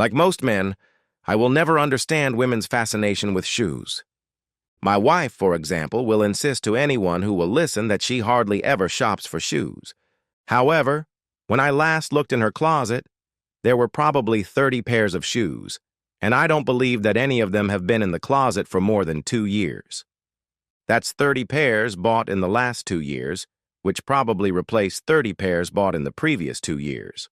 Like most men, I will never understand women's fascination with shoes. My wife, for example, will insist to anyone who will listen that she hardly ever shops for shoes. However, when I last looked in her closet, there were probably 30 pairs of shoes, and I don't believe that any of them have been in the closet for more than 2 years. That's 30 pairs bought in the last 2 years, which probably replaced 30 pairs bought in the previous 2 years.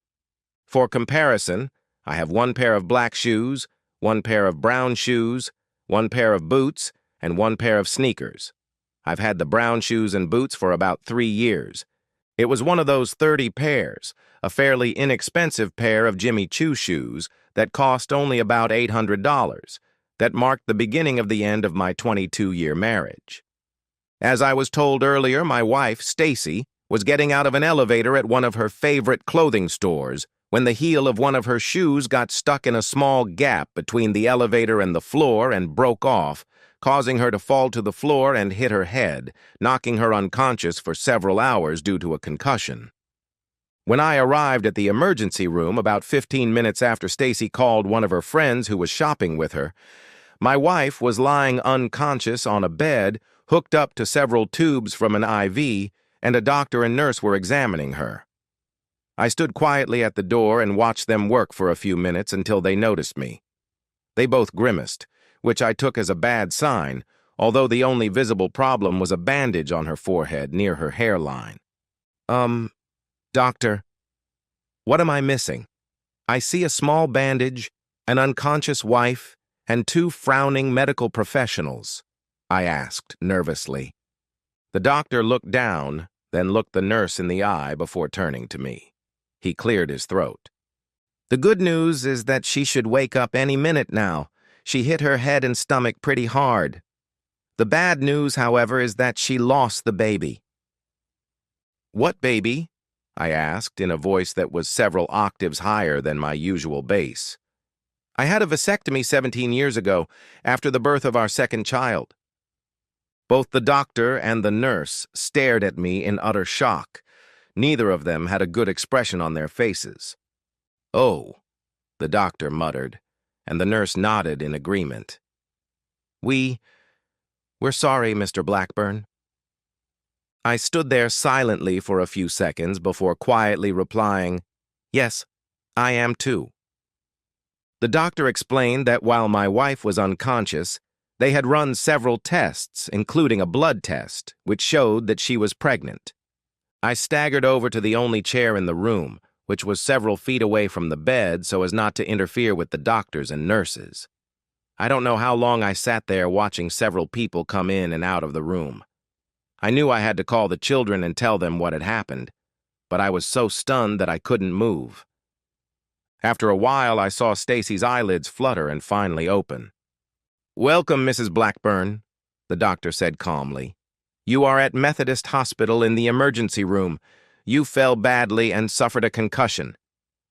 For comparison, I have 1 pair of black shoes, 1 pair of brown shoes, 1 pair of boots, and 1 pair of sneakers. I've had the brown shoes and boots for about 3 years. It was one of those 30 pairs, a fairly inexpensive pair of Jimmy Choo shoes that cost only about $800, that marked the beginning of the end of my 22-year marriage. As I was told earlier, my wife, Stacy, was getting out of an elevator at one of her favorite clothing stores when the heel of one of her shoes got stuck in a small gap between the elevator and the floor and broke off, causing her to fall to the floor and hit her head, knocking her unconscious for several hours due to a concussion. When I arrived at the emergency room about 15 minutes after Stacy called one of her friends who was shopping with her, my wife was lying unconscious on a bed, hooked up to several tubes from an IV, and a doctor and nurse were examining her. I stood quietly at the door and watched them work for a few minutes until they noticed me. They both grimaced, which I took as a bad sign, although the only visible problem was a bandage on her forehead near her hairline. Doctor, what am I missing? I see a small bandage, an unconscious wife, and 2 frowning medical professionals, I asked nervously. The doctor looked down, then looked the nurse in the eye before turning to me. He cleared his throat. The good news is that she should wake up any minute now. She hit her head and stomach pretty hard. The bad news, however, is that she lost the baby. What baby? I asked in a voice that was several octaves higher than my usual bass. I had a vasectomy 17 years ago, after the birth of our second child. Both the doctor and the nurse stared at me in utter shock. Neither of them had a good expression on their faces. "Oh," the doctor muttered, and the nurse nodded in agreement. We're sorry, Mr. Blackburn." I stood there silently for a few seconds before quietly replying, "Yes, I am too." The doctor explained that while my wife was unconscious, they had run several tests, including a blood test, which showed that she was pregnant. I staggered over to the only chair in the room, which was several feet away from the bed so as not to interfere with the doctors and nurses. I don't know how long I sat there watching several people come in and out of the room. I knew I had to call the children and tell them what had happened, but I was so stunned that I couldn't move. After a while, I saw Stacy's eyelids flutter and finally open. "Welcome, Mrs. Blackburn," the doctor said calmly. "You are at Methodist Hospital in the emergency room. You fell badly and suffered a concussion.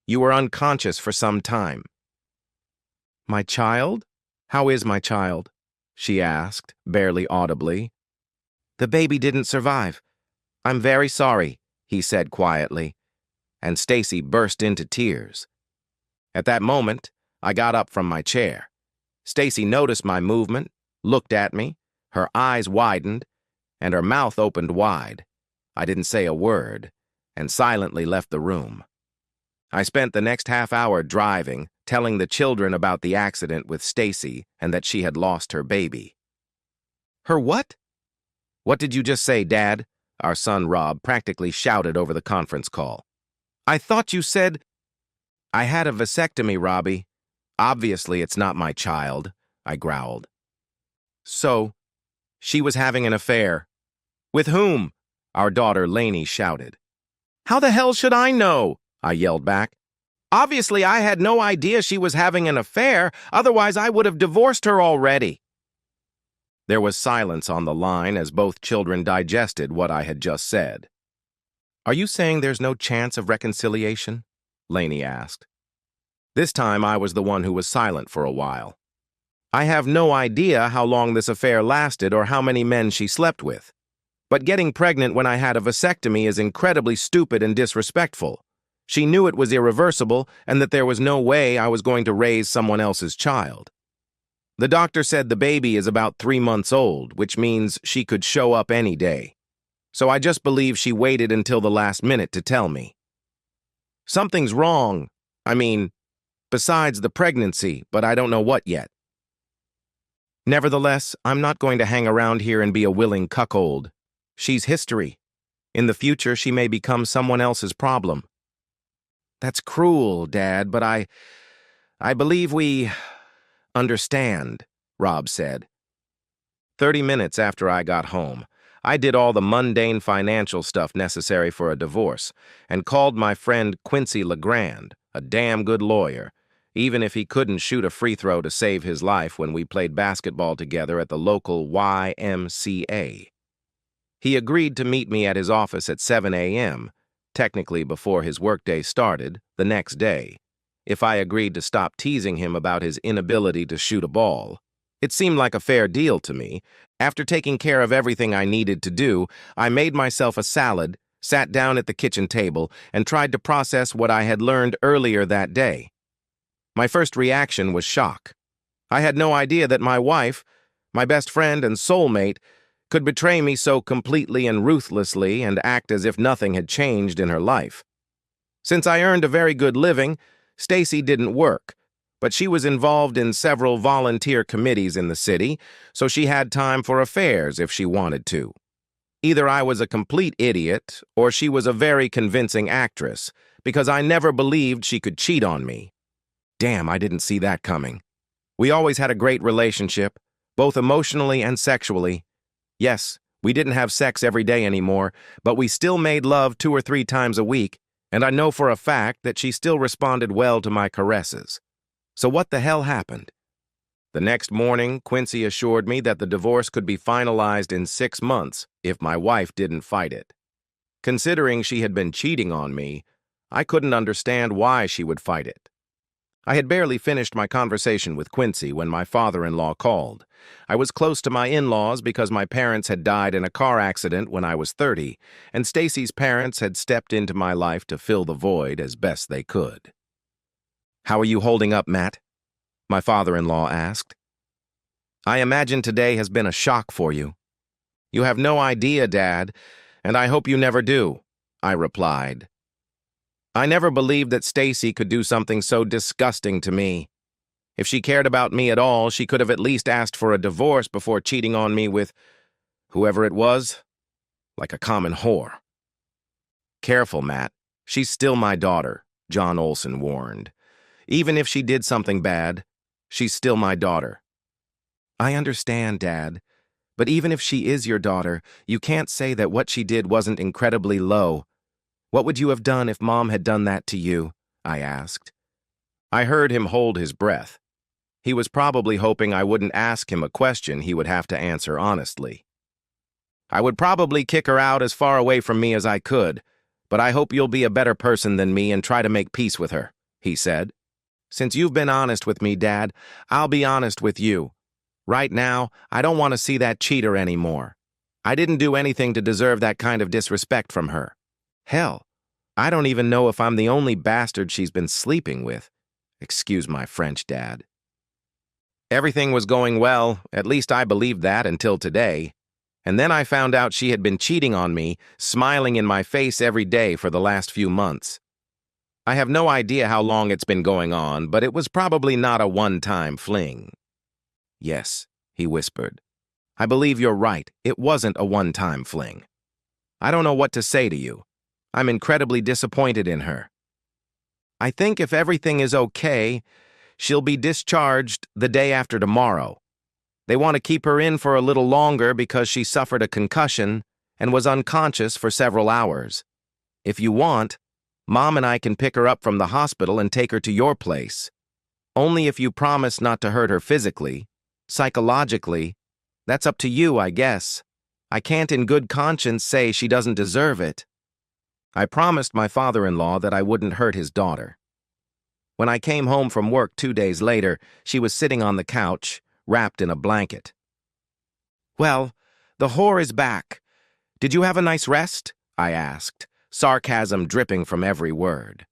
You were unconscious for some time." "My child? How is my child?" she asked, barely audibly. "The baby didn't survive. I'm very sorry," he said quietly, and Stacy burst into tears. At that moment, I got up from my chair. Stacy noticed my movement, looked at me, her eyes widened, and her mouth opened wide. I didn't say a word, and silently left the room. I spent the next half hour driving, telling the children about the accident with Stacy and that she had lost her baby. "Her what?" "What did you just say, Dad?" Our son Rob practically shouted over the conference call. "I thought you said—" "I had a vasectomy, Robbie. Obviously, it's not my child," I growled. "So, she was having an affair." "With whom?" Our daughter Lainey shouted. "How the hell should I know?" I yelled back. "Obviously, I had no idea she was having an affair, otherwise I would have divorced her already." There was silence on the line as both children digested what I had just said. "Are you saying there's no chance of reconciliation?" Lainey asked. This time I was the one who was silent for a while. "I have no idea how long this affair lasted or how many men she slept with. But getting pregnant when I had a vasectomy is incredibly stupid and disrespectful. She knew it was irreversible and that there was no way I was going to raise someone else's child. The doctor said the baby is about 3 months old, which means she could show up any day. So I just believe she waited until the last minute to tell me. Something's wrong. I mean, besides the pregnancy, but I don't know what yet. Nevertheless, I'm not going to hang around here and be a willing cuckold. She's history. In the future, she may become someone else's problem. That's cruel, Dad, but I believe we understand, Rob said. 30 minutes after I got home, I did all the mundane financial stuff necessary for a divorce and called my friend Quincy LeGrand, a damn good lawyer, even if he couldn't shoot a free throw to save his life when we played basketball together at the local YMCA. He agreed to meet me at his office at 7 a.m., technically before his workday started, the next day, if I agreed to stop teasing him about his inability to shoot a ball. It seemed like a fair deal to me. After taking care of everything I needed to do, I made myself a salad, sat down at the kitchen table, and tried to process what I had learned earlier that day. My first reaction was shock. I had no idea that my wife, my best friend and soulmate, could betray me so completely and ruthlessly and act as if nothing had changed in her life. Since I earned a very good living, Stacy didn't work, but she was involved in several volunteer committees in the city, so she had time for affairs if she wanted to. Either I was a complete idiot, or she was a very convincing actress, because I never believed she could cheat on me. Damn, I didn't see that coming. We always had a great relationship, both emotionally and sexually. Yes, we didn't have sex every day anymore, but we still made love 2 or 3 times a week, and I know for a fact that she still responded well to my caresses. So what the hell happened? The next morning, Quincy assured me that the divorce could be finalized in 6 months if my wife didn't fight it. Considering she had been cheating on me, I couldn't understand why she would fight it. I had barely finished my conversation with Quincy when my father-in-law called. I was close to my in-laws because my parents had died in a car accident when I was 30, and Stacy's parents had stepped into my life to fill the void as best they could. "How are you holding up, Matt?" my father-in-law asked. "I imagine today has been a shock for you." "You have no idea, Dad, and I hope you never do," I replied. I never believed that Stacy could do something so disgusting to me. If she cared about me at all, she could have at least asked for a divorce before cheating on me with whoever it was, like a common whore. "Careful, Matt. She's still my daughter," John Olson warned. "Even if she did something bad, she's still my daughter." "I understand, Dad, but even if she is your daughter, you can't say that what she did wasn't incredibly low. What would you have done if Mom had done that to you?" I asked. I heard him hold his breath. He was probably hoping I wouldn't ask him a question he would have to answer honestly. "I would probably kick her out as far away from me as I could, but I hope you'll be a better person than me and try to make peace with her," he said. "Since you've been honest with me, Dad, I'll be honest with you. Right now, I don't want to see that cheater anymore. I didn't do anything to deserve that kind of disrespect from her. Hell, I don't even know if I'm the only bastard she's been sleeping with. Excuse my French, Dad." Everything was going well, at least I believed that until today. And then I found out she had been cheating on me, smiling in my face every day for the last few months. I have no idea how long it's been going on, but it was probably not a one-time fling. "Yes," he whispered. "I believe you're right. It wasn't a one-time fling. I don't know what to say to you. I'm incredibly disappointed in her. I think if everything is okay, she'll be discharged the day after tomorrow. They want to keep her in for a little longer because she suffered a concussion and was unconscious for several hours. If you want, Mom and I can pick her up from the hospital and take her to your place. Only if you promise not to hurt her physically. Psychologically, that's up to you, I guess. I can't in good conscience say she doesn't deserve it." I promised my father-in-law that I wouldn't hurt his daughter. When I came home from work 2 days later, she was sitting on the couch, wrapped in a blanket. "Well, the whore is back. Did you have a nice rest?" I asked, sarcasm dripping from every word.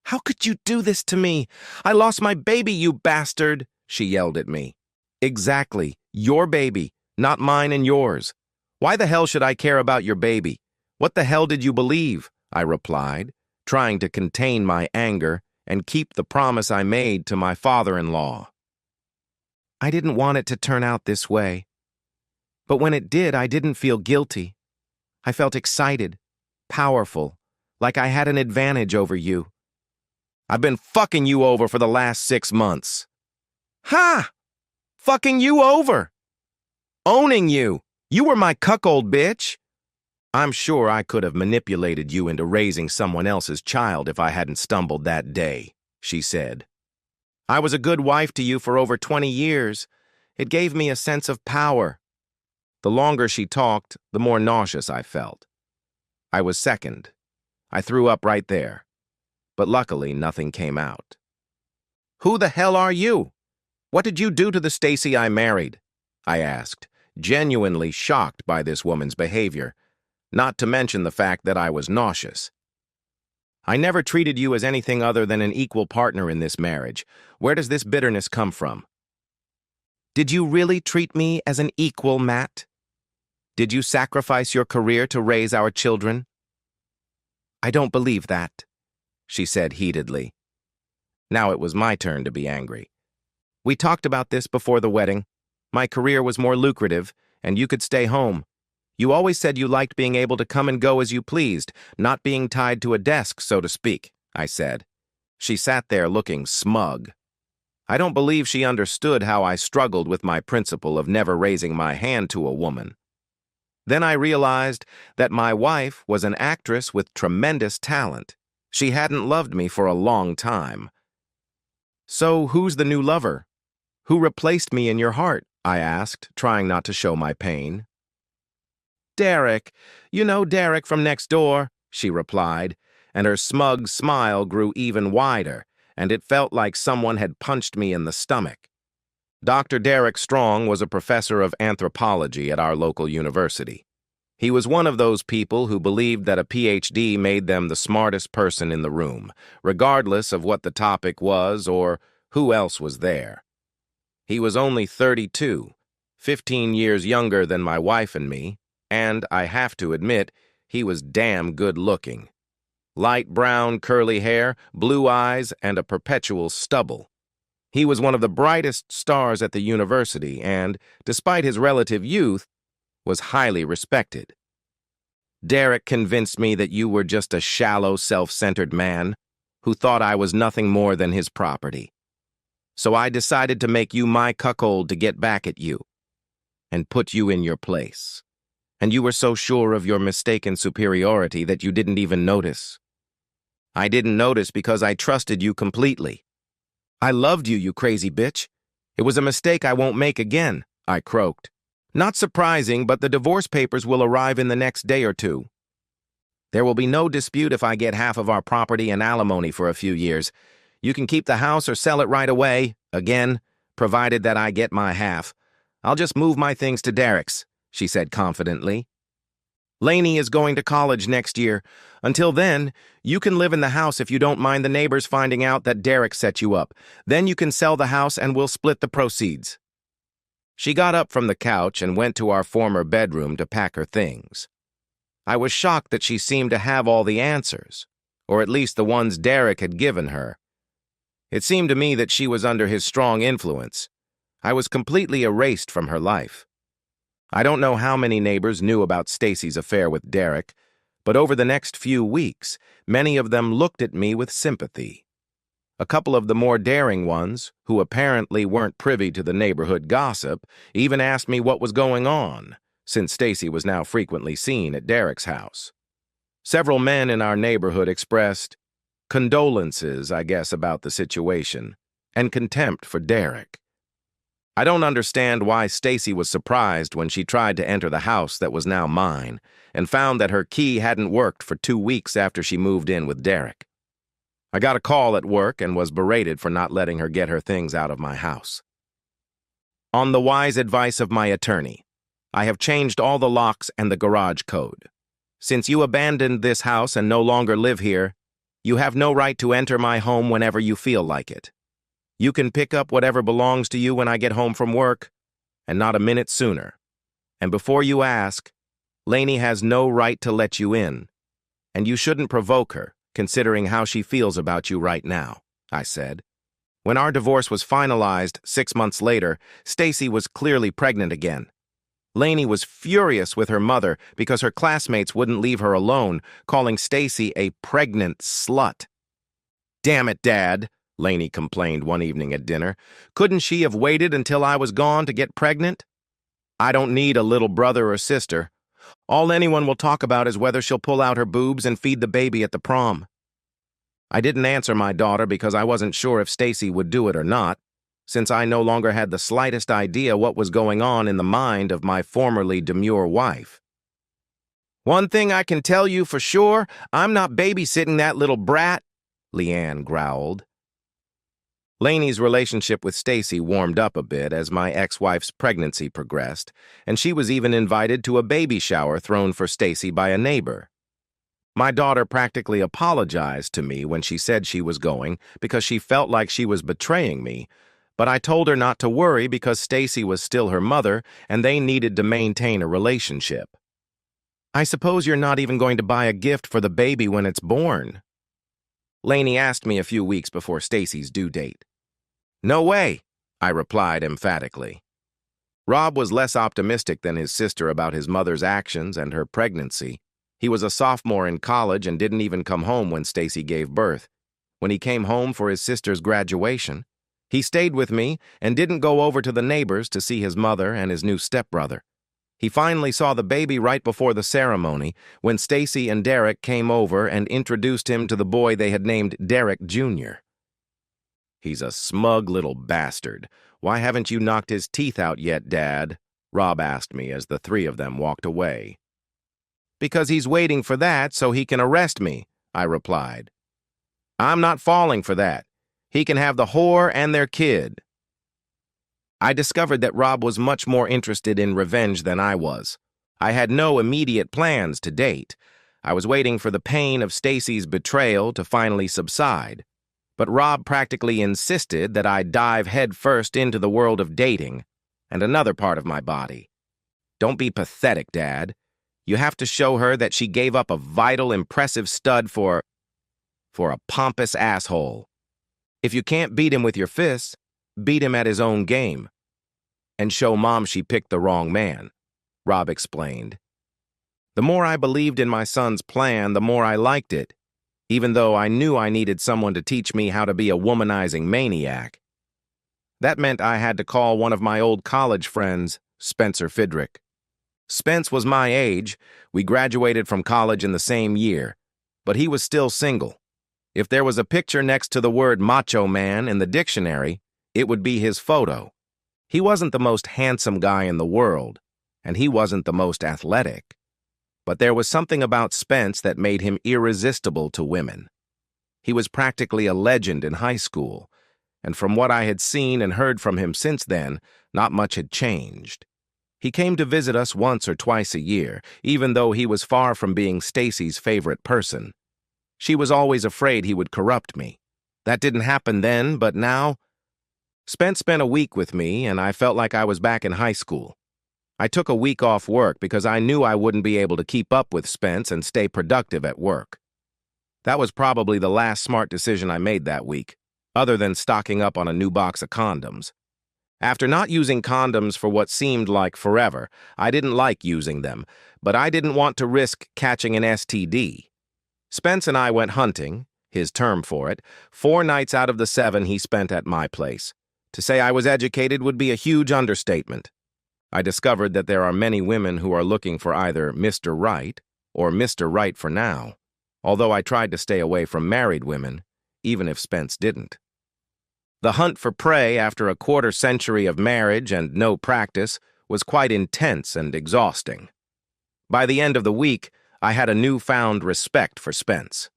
How could you do this to me? I lost my baby, you bastard, she yelled at me. Exactly, your baby, not mine and yours. Why the hell should I care about your baby? What the hell did you believe? I replied, trying to contain my anger and keep the promise I made to my father-in-law. I didn't want it to turn out this way. But when it did, I didn't feel guilty. I felt excited, powerful, like I had an advantage over you. I've been fucking you over for the last 6 months. Ha! Fucking you over! Owning you! You were my cuckold, bitch! I'm sure I could have manipulated you into raising someone else's child if I hadn't stumbled that day, she said. I was a good wife to you for over 20 years. It gave me a sense of power. The longer she talked, the more nauseous I felt. I was second. I threw up right there. But luckily, nothing came out. Who the hell are you? What did you do to the Stacy I married? I asked, genuinely shocked by this woman's behavior, not to mention the fact that I was nauseous. I never treated you as anything other than an equal partner in this marriage. Where does this bitterness come from? Did you really treat me as an equal, Matt? Did you sacrifice your career to raise our children? I don't believe that, she said heatedly. Now it was my turn to be angry. We talked about this before the wedding. My career was more lucrative, and you could stay home. You always said you liked being able to come and go as you pleased, not being tied to a desk, so to speak, I said. She sat there looking smug. I don't believe she understood how I struggled with my principle of never raising my hand to a woman. Then I realized that my wife was an actress with tremendous talent. She hadn't loved me for a long time. So who's the new lover? Who replaced me in your heart? I asked, trying not to show my pain. Derek. You know Derek from next door, she replied, and her smug smile grew even wider, and it felt like someone had punched me in the stomach. Dr. Derek Strong was a professor of anthropology at our local university. He was one of those people who believed that a PhD made them the smartest person in the room, regardless of what the topic was or who else was there. He was only 32, 15 years younger than my wife and me, and, I have to admit, he was damn good-looking. Light brown curly hair, blue eyes, and a perpetual stubble. He was one of the brightest stars at the university and, despite his relative youth, was highly respected. Derek convinced me that you were just a shallow, self-centered man who thought I was nothing more than his property. So I decided to make you my cuckold to get back at you and put you in your place. And you were so sure of your mistaken superiority that you didn't even notice. I didn't notice because I trusted you completely. I loved you, you crazy bitch. It was a mistake I won't make again, I croaked. Not surprising, but the divorce papers will arrive in the next day or two. There will be no dispute if I get half of our property and alimony for a few years. You can keep the house or sell it right away, again, provided that I get my half. I'll just move my things to Derek's, she said confidently. Lainey is going to college next year. Until then, you can live in the house if you don't mind the neighbors finding out that Derek set you up. Then you can sell the house and we'll split the proceeds. She got up from the couch and went to our former bedroom to pack her things. I was shocked that she seemed to have all the answers, or at least the ones Derek had given her. It seemed to me that she was under his strong influence. I was completely erased from her life. I don't know how many neighbors knew about Stacy's affair with Derek, but over the next few weeks, many of them looked at me with sympathy. A couple of the more daring ones, who apparently weren't privy to the neighborhood gossip, even asked me what was going on, since Stacy was now frequently seen at Derek's house. Several men in our neighborhood expressed condolences, I guess, about the situation, and contempt for Derek. I don't understand why Stacy was surprised when she tried to enter the house that was now mine, and found that her key hadn't worked for 2 weeks after she moved in with Derek. I got a call at work and was berated for not letting her get her things out of my house. On the wise advice of my attorney, I have changed all the locks and the garage code. Since you abandoned this house and no longer live here, You have no right to enter my home whenever you feel like it. You can pick up whatever belongs to you when I get home from work, and not a minute sooner. And before you ask, Lainey has no right to let you in, and you shouldn't provoke her, considering how she feels about you right now," I said. When our divorce was finalized 6 months later, Stacy was clearly pregnant again. Lainey was furious with her mother because her classmates wouldn't leave her alone, calling Stacy a pregnant slut. "Damn it, Dad," Lainey complained one evening at dinner. "Couldn't she have waited until I was gone to get pregnant? I don't need a little brother or sister. All anyone will talk about is whether she'll pull out her boobs and feed the baby at the prom." I didn't answer my daughter because I wasn't sure if Stacy would do it or not, since I no longer had the slightest idea what was going on in the mind of my formerly demure wife. "One thing I can tell you for sure, I'm not babysitting that little brat," Leanne growled. Lainey's relationship with Stacy warmed up a bit as my ex-wife's pregnancy progressed, and she was even invited to a baby shower thrown for Stacy by a neighbor. My daughter practically apologized to me when she said she was going because she felt like she was betraying me, but I told her not to worry because Stacy was still her mother and they needed to maintain a relationship. "I suppose you're not even going to buy a gift for the baby when it's born?" Lainey asked me a few weeks before Stacy's due date. "No way," I replied emphatically. Rob was less optimistic than his sister about his mother's actions and her pregnancy. He was a sophomore in college and didn't even come home when Stacy gave birth. When he came home for his sister's graduation, he stayed with me and didn't go over to the neighbors to see his mother and his new stepbrother. He finally saw the baby right before the ceremony when Stacy and Derek came over and introduced him to the boy they had named Derek Jr. "He's a smug little bastard. Why haven't you knocked his teeth out yet, Dad?" Rob asked me as the three of them walked away. "Because he's waiting for that so he can arrest me," I replied. "I'm not falling for that. He can have the whore and their kid." I discovered that Rob was much more interested in revenge than I was. I had no immediate plans to date. I was waiting for the pain of Stacy's betrayal to finally subside. But Rob practically insisted that I dive headfirst into the world of dating and another part of my body. "Don't be pathetic, Dad. You have to show her that she gave up a vital, impressive stud for a pompous asshole. If you can't beat him with your fists, beat him at his own game. And show Mom she picked the wrong man," Rob explained. The more I believed in my son's plan, the more I liked it, even though I knew I needed someone to teach me how to be a womanizing maniac. That meant I had to call one of my old college friends, Spencer Fidrick. Spence was my age. We graduated from college in the same year, but he was still single. If there was a picture next to the word macho man in the dictionary, it would be his photo. He wasn't the most handsome guy in the world, and he wasn't the most athletic. But there was something about Spence that made him irresistible to women. He was practically a legend in high school, and from what I had seen and heard from him since then, not much had changed. He came to visit us once or twice a year, even though he was far from being Stacy's favorite person. She was always afraid he would corrupt me. That didn't happen then, but now... Spence spent a week with me, and I felt like I was back in high school. I took a week off work because I knew I wouldn't be able to keep up with Spence and stay productive at work. That was probably the last smart decision I made that week, other than stocking up on a new box of condoms. After not using condoms for what seemed like forever, I didn't like using them, but I didn't want to risk catching an STD. Spence and I went hunting, his term for it, 4 nights out of the 7 he spent at my place. To say I was educated would be a huge understatement. I discovered that there are many women who are looking for either Mr. Right or Mr. Right for now, although I tried to stay away from married women, even if Spence didn't. The hunt for prey after a quarter-century of marriage and no practice was quite intense and exhausting. By the end of the week, I had a newfound respect for Spence.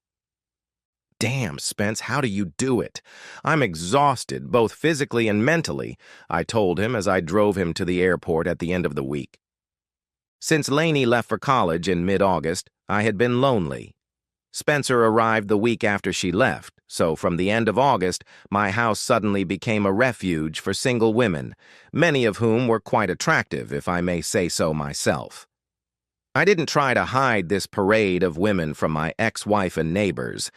"Damn, Spence, how do you do it? I'm exhausted, both physically and mentally," I told him as I drove him to the airport at the end of the week. Since Lainey left for college in mid-August, I had been lonely. Spencer arrived the week after she left, so from the end of August, my house suddenly became a refuge for single women, many of whom were quite attractive, if I may say so myself. I didn't try to hide this parade of women from my ex-wife and neighbors,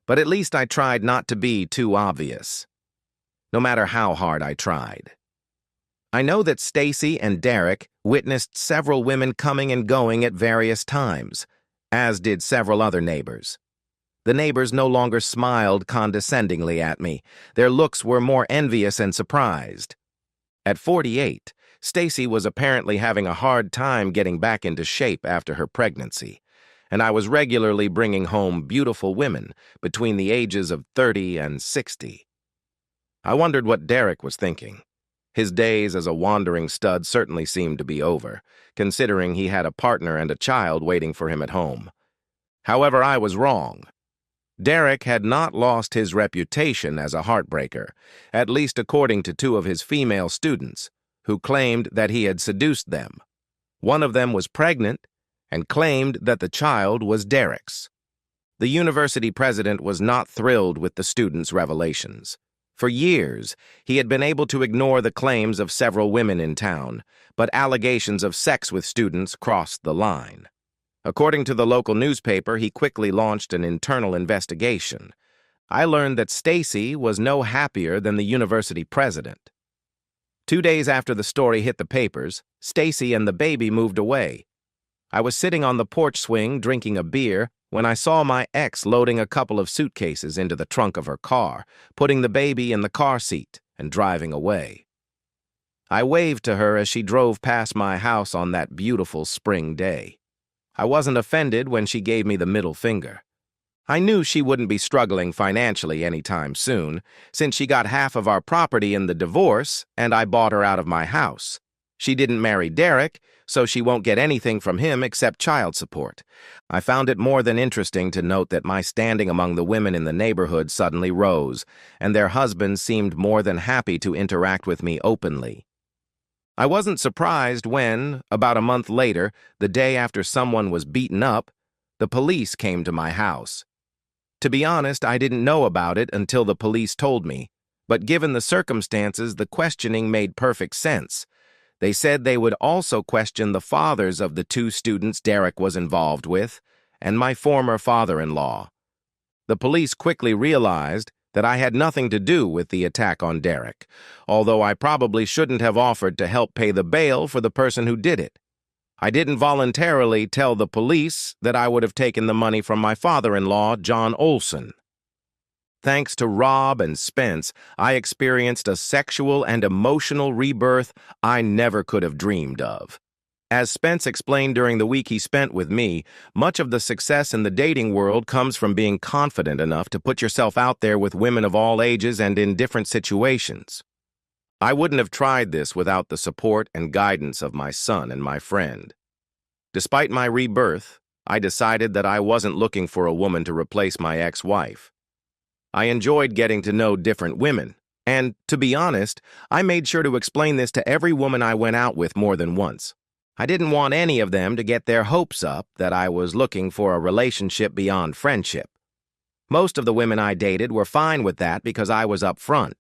but at least I tried not to be too obvious, no matter how hard I tried. I know that Stacy and Derek witnessed several women coming and going at various times, as did several other neighbors. The neighbors no longer smiled condescendingly at me. Their looks were more envious and surprised. At 48, Stacy was apparently having a hard time getting back into shape after her pregnancy, and I was regularly bringing home beautiful women between the ages of 30 and 60. I wondered what Derek was thinking. His days as a wandering stud certainly seemed to be over, considering he had a partner and a child waiting for him at home. However, I was wrong. Derek had not lost his reputation as a heartbreaker, at least according to two of his female students, who claimed that he had seduced them. One of them was pregnant and claimed that the child was Derek's. The university president was not thrilled with the students' revelations. For years, he had been able to ignore the claims of several women in town, but allegations of sex with students crossed the line. According to the local newspaper, he quickly launched an internal investigation. I learned that Stacy was no happier than the university president. 2 days after the story hit the papers, Stacy and the baby moved away. I was sitting on the porch swing drinking a beer when I saw my ex loading a couple of suitcases into the trunk of her car, putting the baby in the car seat, and driving away. I waved to her as she drove past my house on that beautiful spring day. I wasn't offended when she gave me the middle finger. I knew she wouldn't be struggling financially anytime soon, since she got half of our property in the divorce and I bought her out of my house. She didn't marry Derek, so she won't get anything from him except child support. I found it more than interesting to note that my standing among the women in the neighborhood suddenly rose, and their husbands seemed more than happy to interact with me openly. I wasn't surprised when, about a month later, the day after someone was beaten up, the police came to my house. To be honest, I didn't know about it until the police told me, but given the circumstances, the questioning made perfect sense. They said they would also question the fathers of the two students Derek was involved with, and my former father-in-law. The police quickly realized that I had nothing to do with the attack on Derek, although I probably shouldn't have offered to help pay the bail for the person who did it. I didn't voluntarily tell the police that I would have taken the money from my father-in-law, John Olson. Thanks to Rob and Spence, I experienced a sexual and emotional rebirth I never could have dreamed of. As Spence explained during the week he spent with me, much of the success in the dating world comes from being confident enough to put yourself out there with women of all ages and in different situations. I wouldn't have tried this without the support and guidance of my son and my friend. Despite my rebirth, I decided that I wasn't looking for a woman to replace my ex-wife. I enjoyed getting to know different women, and, to be honest, I made sure to explain this to every woman I went out with more than once. I didn't want any of them to get their hopes up that I was looking for a relationship beyond friendship. Most of the women I dated were fine with that because I was upfront,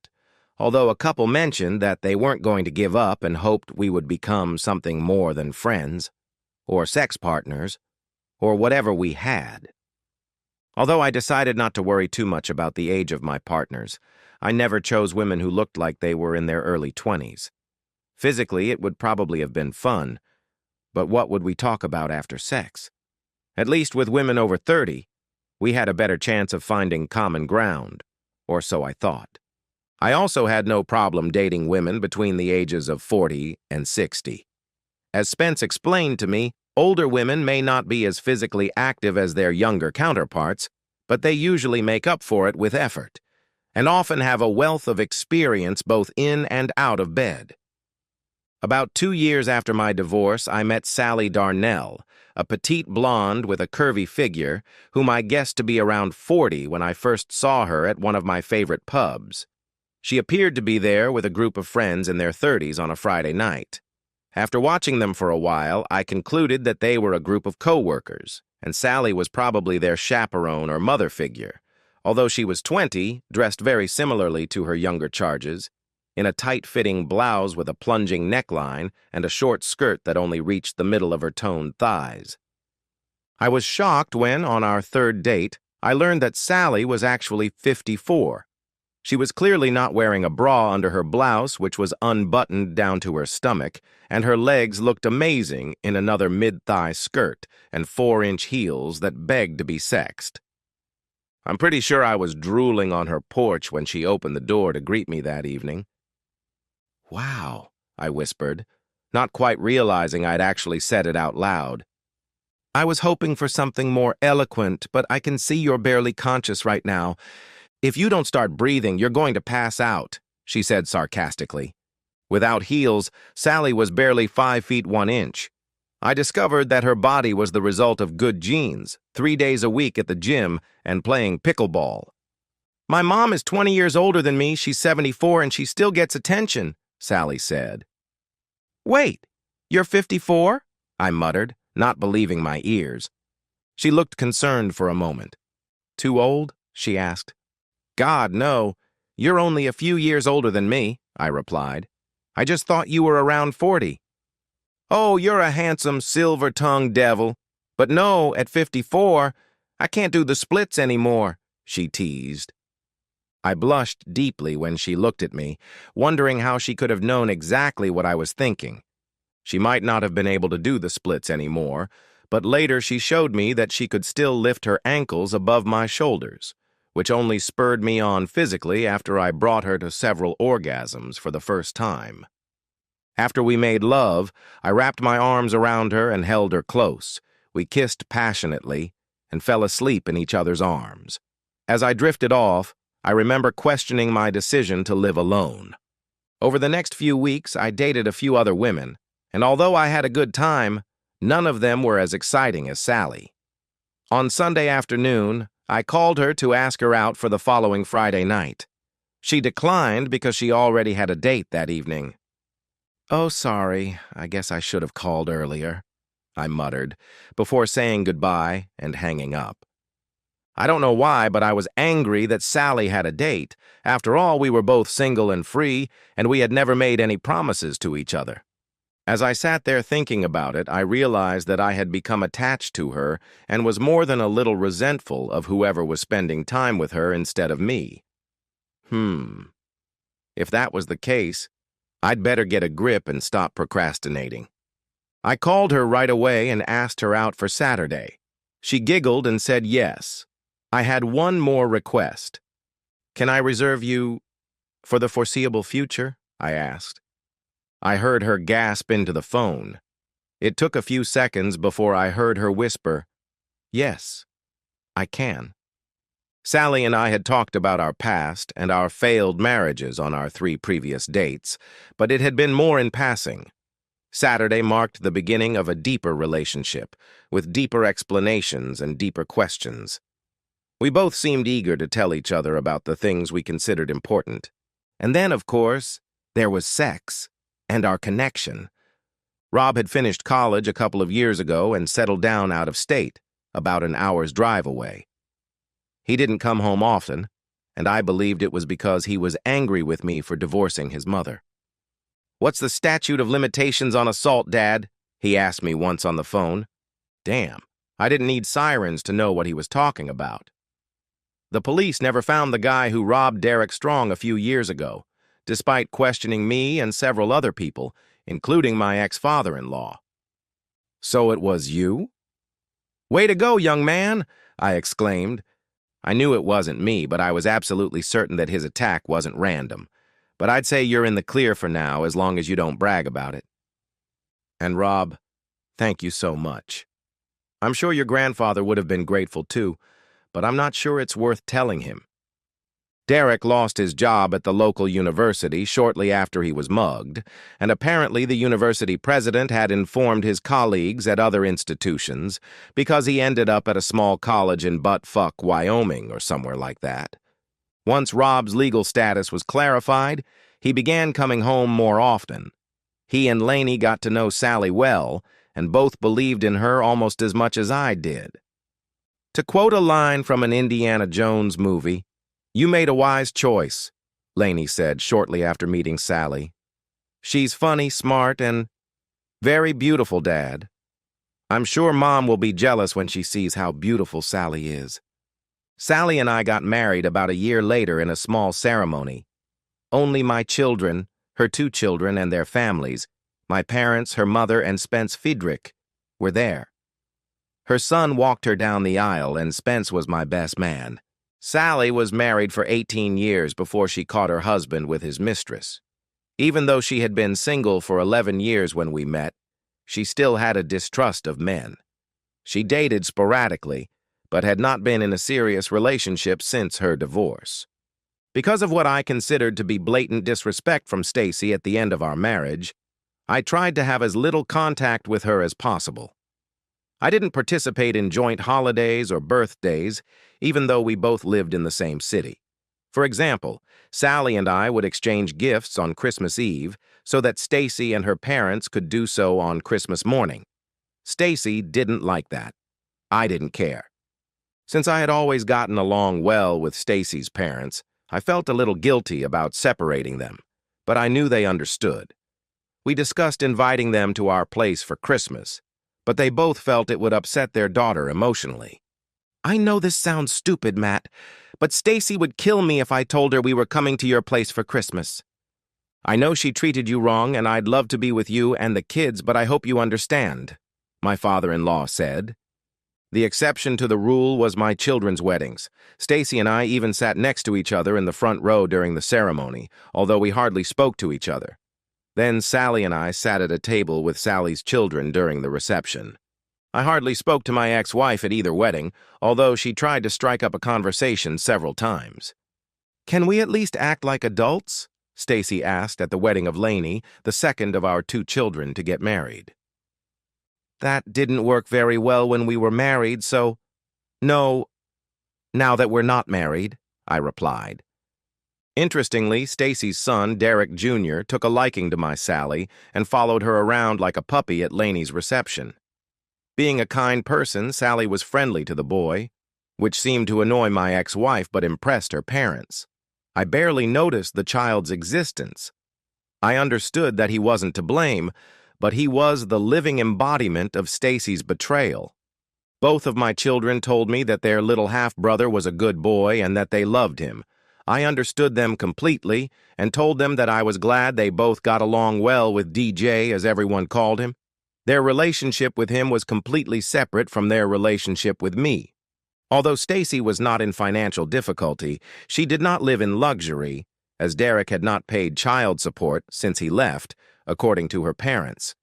although a couple mentioned that they weren't going to give up and hoped we would become something more than friends, or sex partners, or whatever we had. Although I decided not to worry too much about the age of my partners, I never chose women who looked like they were in their early 20s. Physically, it would probably have been fun, but what would we talk about after sex? At least with women over 30, we had a better chance of finding common ground, or so I thought. I also had no problem dating women between the ages of 40 and 60. As Spence explained to me, older women may not be as physically active as their younger counterparts, but they usually make up for it with effort, and often have a wealth of experience both in and out of bed. About 2 years after my divorce, I met Sally Darnell, a petite blonde with a curvy figure, whom I guessed to be around 40 when I first saw her at one of my favorite pubs. She appeared to be there with a group of friends in their 30s on a Friday night. After watching them for a while, I concluded that they were a group of co-workers, and Sally was probably their chaperone or mother figure, although she was 20, dressed very similarly to her younger charges, in a tight-fitting blouse with a plunging neckline and a short skirt that only reached the middle of her toned thighs. I was shocked when, on our third date, I learned that Sally was actually 54. She was clearly not wearing a bra under her blouse, which was unbuttoned down to her stomach, and her legs looked amazing in another mid-thigh skirt and 4-inch heels that begged to be sexed. I'm pretty sure I was drooling on her porch when she opened the door to greet me that evening. "Wow," I whispered, not quite realizing I'd actually said it out loud. "I was hoping for something more eloquent, but I can see you're barely conscious right now. If you don't start breathing, you're going to pass out," she said sarcastically. Without heels, Sally was barely 5 feet 1 inch. I discovered that her body was the result of good genes, 3 days a week at the gym, and playing pickleball. "My mom is 20 years older than me, she's 74, and she still gets attention," Sally said. "Wait, you're 54?" I muttered, not believing my ears. She looked concerned for a moment. "Too old?" she asked. "God, no. You're only a few years older than me," I replied. "I just thought you were around 40. "Oh, you're a handsome, silver-tongued devil. But no, at 54, I can't do the splits anymore," she teased. I blushed deeply when she looked at me, wondering how she could have known exactly what I was thinking. She might not have been able to do the splits anymore, but later she showed me that she could still lift her ankles above my shoulders, which only spurred me on physically after I brought her to several orgasms for the first time. After we made love, I wrapped my arms around her and held her close. We kissed passionately and fell asleep in each other's arms. As I drifted off, I remember questioning my decision to live alone. Over the next few weeks, I dated a few other women, and although I had a good time, none of them were as exciting as Sally. On Sunday afternoon, I called her to ask her out for the following Friday night. She declined because she already had a date that evening. "Oh, sorry, I guess I should have called earlier," I muttered, before saying goodbye and hanging up. I don't know why, but I was angry that Sally had a date. After all, we were both single and free, and we had never made any promises to each other. As I sat there thinking about it, I realized that I had become attached to her and was more than a little resentful of whoever was spending time with her instead of me. If that was the case, I'd better get a grip and stop procrastinating. I called her right away and asked her out for Saturday. She giggled and said yes. I had one more request. "Can I reserve you for the foreseeable future?" I asked. I heard her gasp into the phone. It took a few seconds before I heard her whisper, "Yes, I can." Sally and I had talked about our past and our failed marriages on our 3 previous dates, but it had been more in passing. Saturday marked the beginning of a deeper relationship, with deeper explanations and deeper questions. We both seemed eager to tell each other about the things we considered important. And then, of course, there was sex and our connection. Rob had finished college a couple of years ago and settled down out of state, about an hour's drive away. He didn't come home often, and I believed it was because he was angry with me for divorcing his mother. "What's the statute of limitations on assault, Dad?" he asked me once on the phone. Damn, I didn't need sirens to know what he was talking about. The police never found the guy who robbed Derek Strong a few years ago, despite questioning me and several other people, including my ex-father-in-law. "So it was you?" "Way to go, young man," I exclaimed. I knew it wasn't me, but I was absolutely certain that his attack wasn't random. But I'd say you're in the clear for now, as long as you don't brag about it. "And Rob, thank you so much. I'm sure your grandfather would have been grateful too, but I'm not sure it's worth telling him. Derek lost his job at the local university shortly after he was mugged, and apparently the university president had informed his colleagues at other institutions because he ended up at a small college in butt-fuck Wyoming or somewhere like that. Once Rob's legal status was clarified, he began coming home more often. He and Laney got to know Sally well, and both believed in her almost as much as I did. To quote a line from an Indiana Jones movie, "You made a wise choice," Lainey said shortly after meeting Sally. "She's funny, smart, and very beautiful, Dad. I'm sure Mom will be jealous when she sees how beautiful Sally is." Sally and I got married about a year later in a small ceremony. Only my children, her 2 children and their families, my parents, her mother, and Spence Friedrich, were there. Her son walked her down the aisle, and Spence was my best man. Sally was married for 18 years before she caught her husband with his mistress. Even though she had been single for 11 years when we met, she still had a distrust of men. She dated sporadically, but had not been in a serious relationship since her divorce. Because of what I considered to be blatant disrespect from Stacy at the end of our marriage, I tried to have as little contact with her as possible. I didn't participate in joint holidays or birthdays, even though we both lived in the same city. For example, Sally and I would exchange gifts on Christmas Eve so that Stacy and her parents could do so on Christmas morning. Stacy didn't like that. I didn't care. Since I had always gotten along well with Stacy's parents, I felt a little guilty about separating them, but I knew they understood. We discussed inviting them to our place for Christmas, but they both felt it would upset their daughter emotionally. "I know this sounds stupid, Matt, but Stacy would kill me if I told her we were coming to your place for Christmas. I know she treated you wrong, and I'd love to be with you and the kids, but I hope you understand," my father-in-law said. The exception to the rule was my children's weddings. Stacy and I even sat next to each other in the front row during the ceremony, although we hardly spoke to each other. Then Sally and I sat at a table with Sally's children during the reception. I hardly spoke to my ex-wife at either wedding, although she tried to strike up a conversation several times. "Can we at least act like adults?" Stacy asked at the wedding of Lainey, the second of our 2 children to get married. "That didn't work very well when we were married, so no, now that we're not married," I replied. Interestingly, Stacy's son, Derek Jr., took a liking to my Sally and followed her around like a puppy at Lainey's reception. Being a kind person, Sally was friendly to the boy, which seemed to annoy my ex-wife but impressed her parents. I barely noticed the child's existence. I understood that he wasn't to blame, but he was the living embodiment of Stacy's betrayal. Both of my children told me that their little half-brother was a good boy and that they loved him. I understood them completely and told them that I was glad they both got along well with DJ, as everyone called him. Their relationship with him was completely separate from their relationship with me. Although Stacy was not in financial difficulty, she did not live in luxury, as Derek had not paid child support since he left, according to her parents.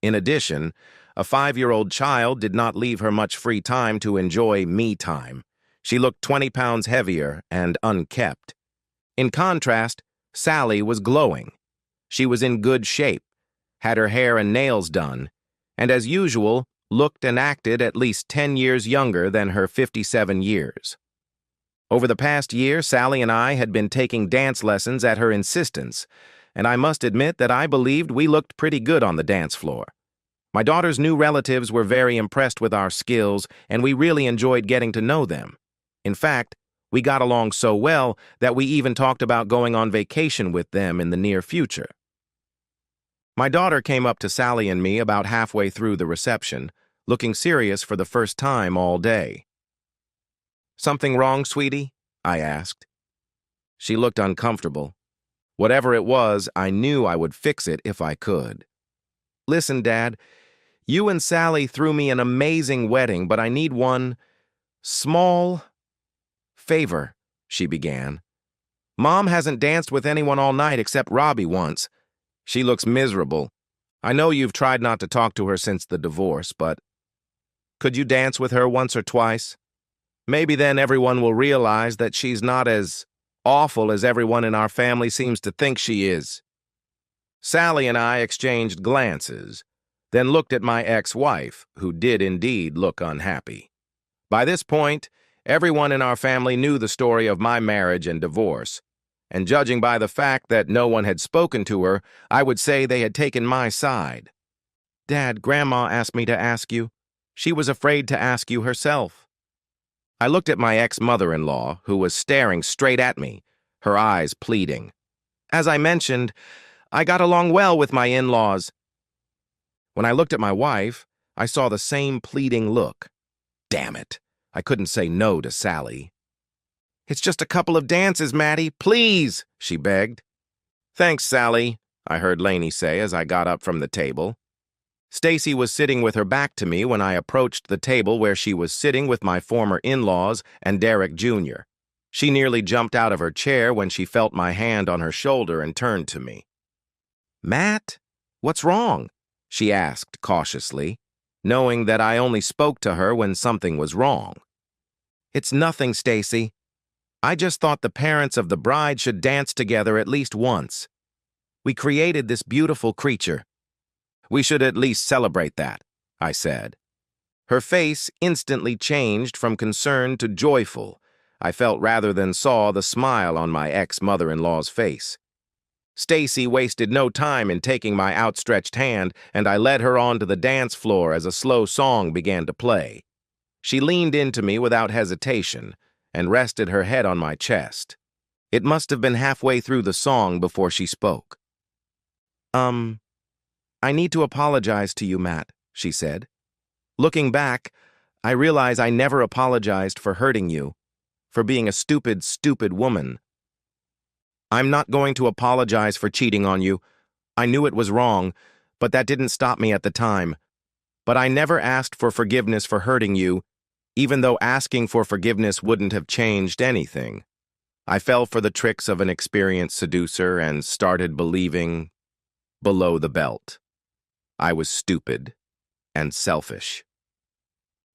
In addition, a 5-year-old child did not leave her much free time to enjoy me time. She looked 20 pounds heavier and unkempt. In contrast, Sally was glowing. She was in good shape, had her hair and nails done, and as usual, looked and acted at least 10 years younger than her 57 years. Over the past year, Sally and I had been taking dance lessons at her insistence, and I must admit that I believed we looked pretty good on the dance floor. My daughter's new relatives were very impressed with our skills, and we really enjoyed getting to know them. In fact, we got along so well that we even talked about going on vacation with them in the near future. My daughter came up to Sally and me about halfway through the reception, looking serious for the first time all day. "Something wrong, sweetie?" I asked. She looked uncomfortable. Whatever it was, I knew I would fix it if I could. "Listen, Dad, you and Sally threw me an amazing wedding, but I need one small favor," she began. "Mom hasn't danced with anyone all night except Robbie once. She looks miserable. I know you've tried not to talk to her since the divorce, but could you dance with her once or twice? Maybe then everyone will realize that she's not as awful as everyone in our family seems to think she is." Sally and I exchanged glances, then looked at my ex-wife, who did indeed look unhappy. By this point, everyone in our family knew the story of my marriage and divorce, and judging by the fact that no one had spoken to her, I would say they had taken my side. "Dad, Grandma asked me to ask you. She was afraid to ask you herself." I looked at my ex-mother-in-law, who was staring straight at me, her eyes pleading. As I mentioned, I got along well with my in-laws. When I looked at my wife, I saw the same pleading look. Damn it, I couldn't say no to Sally. "It's just a couple of dances, Maddie, please," she begged. "Thanks, Sally," I heard Lainey say as I got up from the table. Stacy was sitting with her back to me when I approached the table where she was sitting with my former in-laws and Derek Jr. She nearly jumped out of her chair when she felt my hand on her shoulder and turned to me. "Matt, what's wrong?" she asked cautiously, knowing that I only spoke to her when something was wrong. "It's nothing, Stacy. I just thought the parents of the bride should dance together at least once. We created this beautiful creature. We should at least celebrate that," I said. Her face instantly changed from concern to joyful. I felt rather than saw the smile on my ex-mother-in-law's face. Stacy wasted no time in taking my outstretched hand, and I led her onto the dance floor as a slow song began to play. She leaned into me without hesitation and rested her head on my chest. It must have been halfway through the song before she spoke. "I need to apologize to you, Matt," she said. "Looking back, I realize I never apologized for hurting you, for being a stupid, stupid woman. I'm not going to apologize for cheating on you. I knew it was wrong, but that didn't stop me at the time. But I never asked for forgiveness for hurting you, even though asking for forgiveness wouldn't have changed anything. I fell for the tricks of an experienced seducer and started believing below the belt. I was stupid and selfish."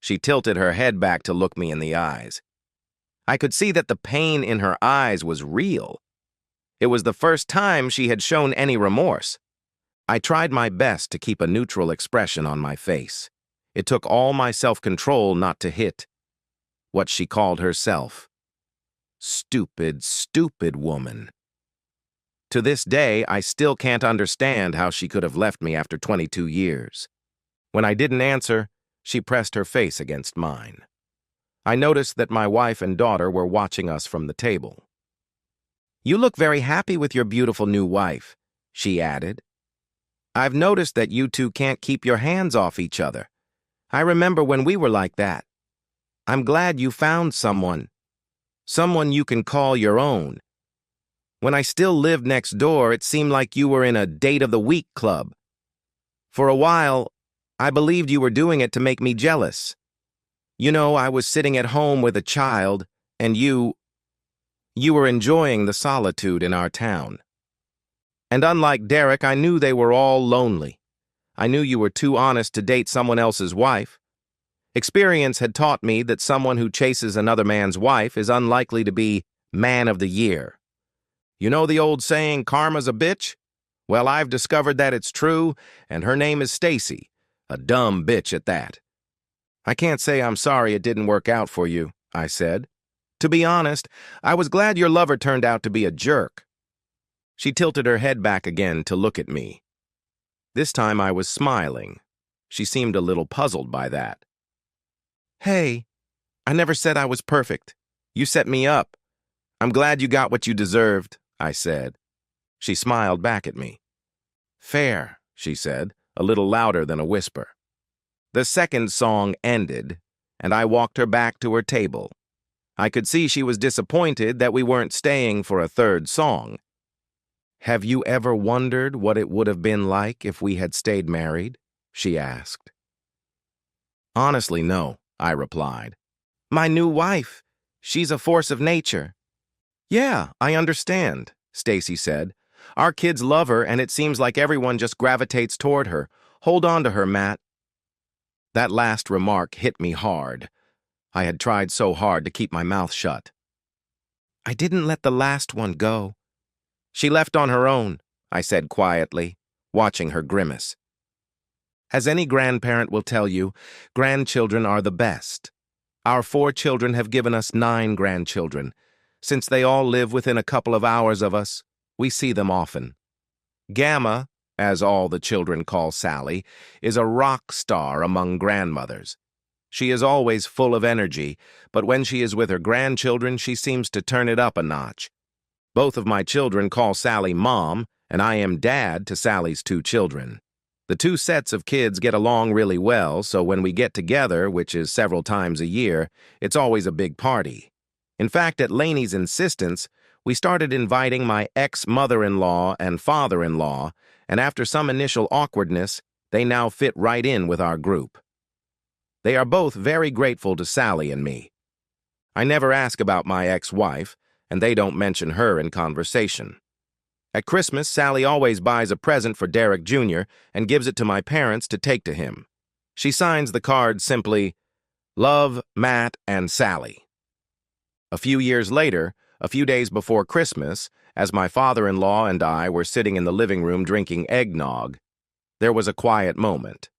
She tilted her head back to look me in the eyes. I could see that the pain in her eyes was real. It was the first time she had shown any remorse. I tried my best to keep a neutral expression on my face. It took all my self-control not to hit what she called herself. Stupid, stupid woman. To this day, I still can't understand how she could have left me after 22 years. When I didn't answer, she pressed her face against mine. I noticed that my wife and daughter were watching us from the table. "You look very happy with your beautiful new wife," she added. "I've noticed that you two can't keep your hands off each other. I remember when we were like that. I'm glad you found someone you can call your own. When I still lived next door, it seemed like you were in a date of the week club. For a while, I believed you were doing it to make me jealous. You know, I was sitting at home with a child, and you were enjoying the solitude in our town. And unlike Derek, I knew they were all lonely. I knew you were too honest to date someone else's wife. Experience had taught me that someone who chases another man's wife is unlikely to be man of the year. You know the old saying, karma's a bitch? Well, I've discovered that it's true, and her name is Stacy, a dumb bitch at that." "I can't say I'm sorry it didn't work out for you," I said. "To be honest, I was glad your lover turned out to be a jerk." She tilted her head back again to look at me. This time I was smiling. She seemed a little puzzled by that. "Hey, I never said I was perfect. You set me up. I'm glad you got what you deserved," I said. She smiled back at me. "Fair," she said, a little louder than a whisper. The second song ended, and I walked her back to her table. I could see she was disappointed that we weren't staying for a third song. "Have you ever wondered what it would have been like if we had stayed married?" she asked. "Honestly, no," I replied. "My new wife, she's a force of nature." "Yeah, I understand," Stacy said. "Our kids love her, and it seems like everyone just gravitates toward her. Hold on to her, Matt." That last remark hit me hard. I had tried so hard to keep my mouth shut. "I didn't let the last one go. She left on her own," I said quietly, watching her grimace. As any grandparent will tell you, grandchildren are the best. Our 4 children have given us 9 grandchildren. Since they all live within a couple of hours of us, we see them often. Gamma, as all the children call Sally, is a rock star among grandmothers. She is always full of energy, but when she is with her grandchildren, she seems to turn it up a notch. Both of my children call Sally Mom, and I am Dad to Sally's 2 children. The 2 sets of kids get along really well, so when we get together, which is several times a year, it's always a big party. In fact, at Lainey's insistence, we started inviting my ex-mother-in-law and father-in-law, and after some initial awkwardness, they now fit right in with our group. They are both very grateful to Sally and me. I never ask about my ex-wife, and they don't mention her in conversation. At Christmas, Sally always buys a present for Derek Jr. and gives it to my parents to take to him. She signs the card simply, "Love, Matt and Sally." A few years later, a few days before Christmas, as my father-in-law and I were sitting in the living room drinking eggnog, there was a quiet moment.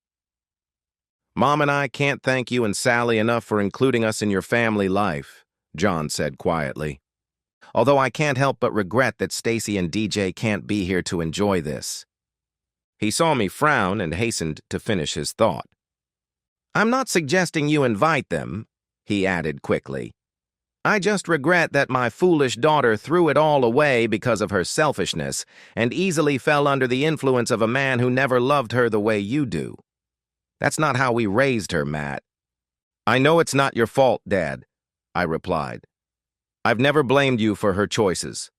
"Mom and I can't thank you and Sally enough for including us in your family life," John said quietly. "Although I can't help but regret that Stacy and DJ can't be here to enjoy this." He saw me frown and hastened to finish his thought. "I'm not suggesting you invite them," he added quickly. "I just regret that my foolish daughter threw it all away because of her selfishness and easily fell under the influence of a man who never loved her the way you do. That's not how we raised her, Matt." "I know it's not your fault, Dad," I replied. "I've never blamed you for her choices.